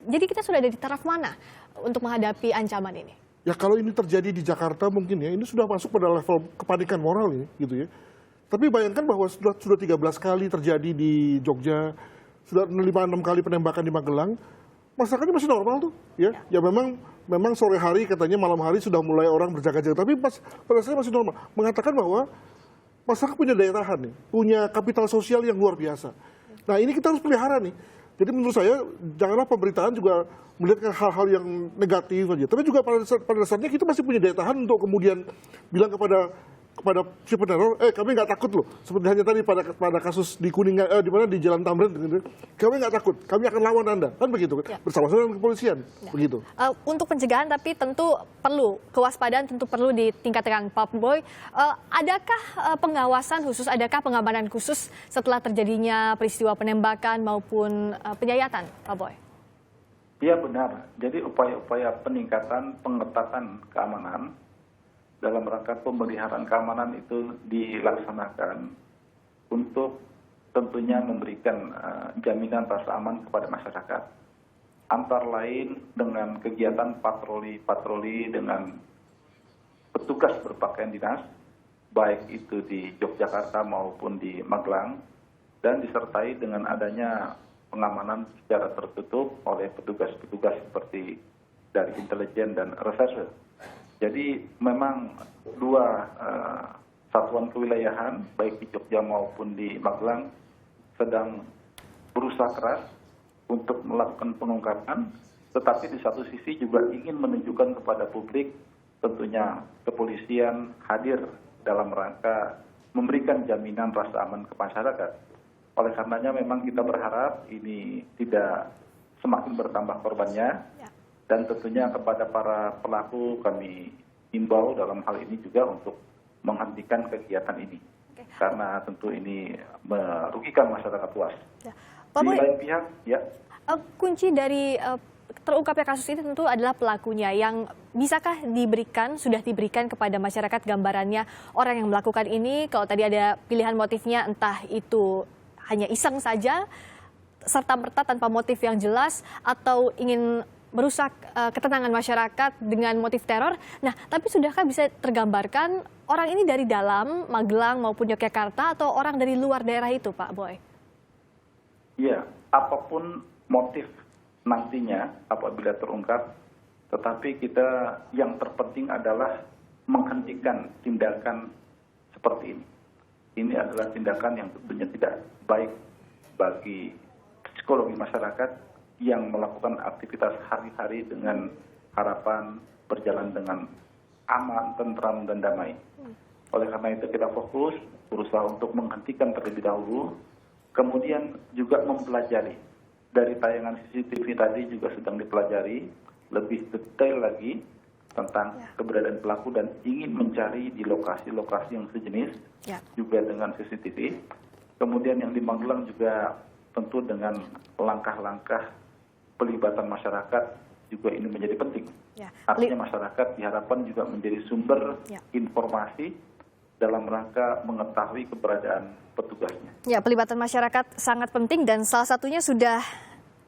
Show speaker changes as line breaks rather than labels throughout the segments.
Jadi kita sudah ada di taraf mana untuk menghadapi ancaman ini?
Ya kalau ini terjadi di Jakarta mungkin ya, ini sudah masuk pada level kepanikan moral ini, gitu ya. Tapi bayangkan bahwa sudah 13 kali terjadi di Jogja, sudah 5-6 kali penembakan di Magelang, masyarakatnya masih normal tuh, ya. Ya memang sore hari katanya malam hari sudah mulai orang berjaga-jaga, tapi pada saat masih normal. Mengatakan bahwa masyarakat punya daya tahan nih, punya kapital sosial yang luar biasa. Nah ini kita harus pelihara nih. Jadi menurut saya janganlah pemberitaan juga melihat hal-hal yang negatif aja. Tapi juga pada dasarnya kita masih punya daya tahan untuk kemudian bilang kepada si peneror, kami nggak takut loh. Seperti hanya tadi pada kasus di Kuningan, di mana di Jalan Tamrin, gitu. Kami nggak takut, kami akan lawan Anda, kan begitu kan? Bersama-sama dengan kepolisian, begitu.
Untuk pencegahan tapi tentu perlu kewaspadaan, tentu perlu ditingkatkan, Pak Boy. Adakah pengawasan khusus, adakah pengamanan khusus setelah terjadinya peristiwa penembakan maupun penyayatan, Pak Boy?
Iya benar. Jadi upaya-upaya peningkatan pengetatan keamanan dalam rangka pemeliharaan keamanan itu dilaksanakan untuk tentunya memberikan jaminan rasa aman kepada masyarakat. Antara lain dengan kegiatan patroli dengan petugas berpakaian dinas, baik itu di Yogyakarta maupun di Magelang, dan disertai dengan adanya pengamanan secara tertutup oleh petugas-petugas seperti dari intelijen dan reserse. Jadi memang dua satuan kewilayahan, baik di Jogja maupun di Magelang, sedang berusaha keras untuk melakukan pengungkapan, tetapi di satu sisi juga ingin menunjukkan kepada publik, tentunya kepolisian hadir dalam rangka memberikan jaminan rasa aman ke masyarakat. Oleh karenanya memang kita berharap ini tidak semakin bertambah korbannya, dan tentunya kepada para pelaku kami himbau dalam hal ini juga untuk menghentikan kegiatan ini. Karena tentu ini merugikan masyarakat luas. Di lain pihak,
kunci dari terungkapnya kasus ini tentu adalah pelakunya, yang bisakah sudah diberikan kepada masyarakat gambarannya orang yang melakukan ini. Kalau tadi ada pilihan motifnya, entah itu hanya iseng saja, serta-merta tanpa motif yang jelas, atau ingin merusak ketenangan masyarakat dengan motif teror. Nah, tapi sudahkah bisa tergambarkan orang ini dari dalam Magelang maupun Yogyakarta atau orang dari luar daerah itu, Pak Boy?
Iya, apapun motif nantinya apabila terungkap, tetapi kita yang terpenting adalah menghentikan tindakan seperti ini. Ini adalah tindakan yang tentunya tidak baik bagi psikologi masyarakat yang melakukan aktivitas hari-hari dengan harapan berjalan dengan aman, tentram, dan damai. Oleh karena itu kita fokus berusaha untuk menghentikan terlebih dahulu, kemudian juga mempelajari. Dari tayangan CCTV tadi juga sedang dipelajari lebih detail lagi tentang keberadaan pelaku dan ingin mencari di lokasi-lokasi yang sejenis juga dengan CCTV. Kemudian yang di Magelang juga tentu dengan langkah-langkah pelibatan masyarakat juga ini menjadi penting. Artinya masyarakat diharapkan juga menjadi sumber informasi dalam rangka mengetahui keberadaan petugasnya.
Ya, pelibatan masyarakat sangat penting, dan salah satunya sudah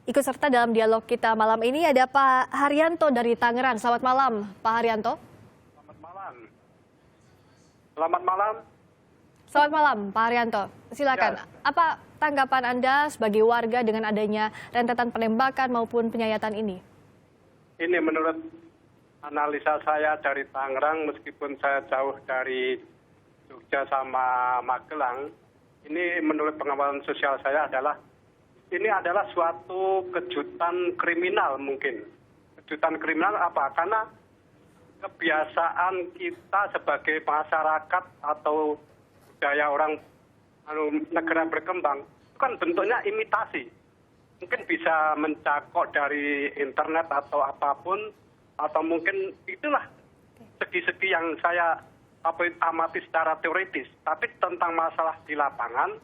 ikut serta dalam dialog kita malam ini ada Pak Haryanto dari Tangerang. Selamat malam, Pak Haryanto.
Selamat malam. Selamat malam.
Selamat malam, Pak Haryanto. Silakan. Apa tanggapan Anda sebagai warga dengan adanya rentetan penembakan maupun penyayatan ini?
Ini menurut analisa saya dari Tangerang, meskipun saya jauh dari Jogja sama Magelang, ini menurut pengamatan sosial saya adalah ini adalah suatu kejutan kriminal mungkin. Kejutan kriminal apa? Karena kebiasaan kita sebagai masyarakat atau budaya orang negara berkembang itu kan bentuknya imitasi. Mungkin bisa mencakok dari internet atau apapun, atau mungkin itulah segi-segi yang saya amati secara teoritis. Tapi tentang masalah di lapangan,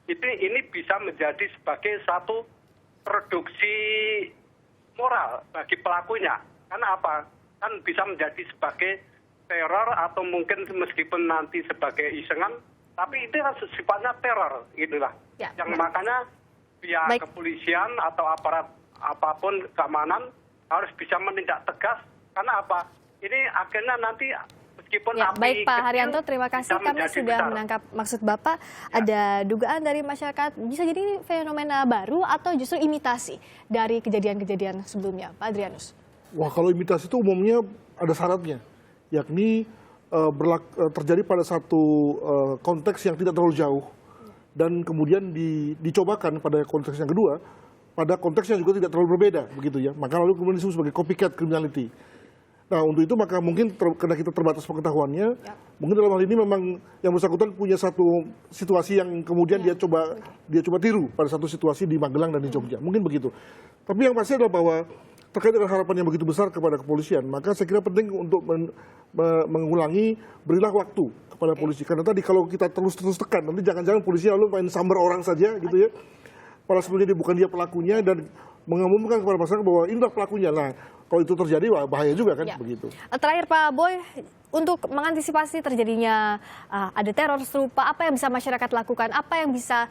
ini bisa menjadi sebagai satu produksi moral bagi pelakunya. Karena apa? Kan bisa menjadi sebagai teror atau mungkin meskipun nanti sebagai isengan, tapi itu kan sifatnya teror, gitulah. Yang makanya pihak kepolisian atau aparat apapun keamanan harus bisa menindak tegas. Karena apa? Ini akhirnya nanti meskipun
Ya,
api
baik Pak
kecil,
Haryanto, terima kasih.
bisa
Kami
menjadi
sudah
besar.
menangkap maksud Bapak. Ada dugaan dari masyarakat, bisa jadi ini fenomena baru atau justru imitasi dari kejadian-kejadian sebelumnya, Pak Adrianus?
Wah, kalau imitasi itu umumnya ada syaratnya, yakni terjadi pada satu konteks yang tidak terlalu jauh, dan kemudian dicobakan pada konteks yang kedua, pada konteks yang juga tidak terlalu berbeda, begitu ya. Maka lalu kemudian disebut sebagai copycat criminality. Nah, untuk itu maka mungkin karena kita terbatas pengetahuannya, mungkin dalam hal ini memang yang bersangkutan punya satu situasi yang kemudian dia coba tiru pada satu situasi di Magelang dan di Jogja. Mungkin begitu. Tapi yang pasti adalah bahwa terkait dengan harapan yang begitu besar kepada kepolisian, maka saya kira penting untuk mengulangi, berilah waktu kepada polisi. Karena tadi kalau kita terus tekan, nanti jangan-jangan polisi lalu main sambar orang saja gitu ya. Padahal sebenarnya bukan dia pelakunya, dan mengumumkan kepada masyarakat bahwa inilah pelakunya. Nah, kalau itu terjadi, wah bahaya juga kan, begitu.
Terakhir Pak Boy, untuk mengantisipasi terjadinya ada teror serupa, apa yang bisa masyarakat lakukan? Apa yang bisa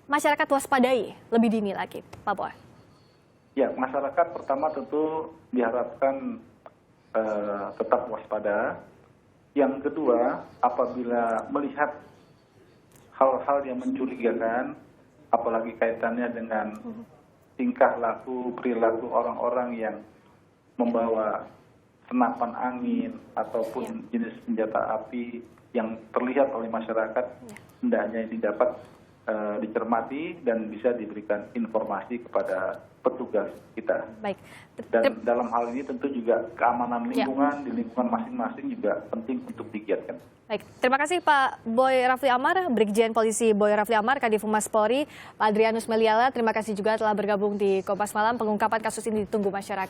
masyarakat waspadai lebih dini lagi, Pak Boy?
Ya, masyarakat pertama tentu diharapkan tetap waspada. Yang kedua, apabila melihat hal-hal yang mencurigakan, apalagi kaitannya dengan tingkah laku, perilaku orang-orang yang membawa senapan angin ataupun jenis senjata api yang terlihat oleh masyarakat, hendaknya ini dapat dicermati dan bisa diberikan informasi kepada petugas kita.
Baik.
Dan dalam hal ini tentu juga keamanan lingkungan di lingkungan masing-masing juga penting untuk digiatkan.
Baik, terima kasih Pak Boy Rafli Amar, Brigjen Polisi Boy Rafli Amar, Kadif Humas Polri, Pak Adrianus Meliala, terima kasih juga telah bergabung di Kompas Malam. Pengungkapan kasus ini ditunggu masyarakat.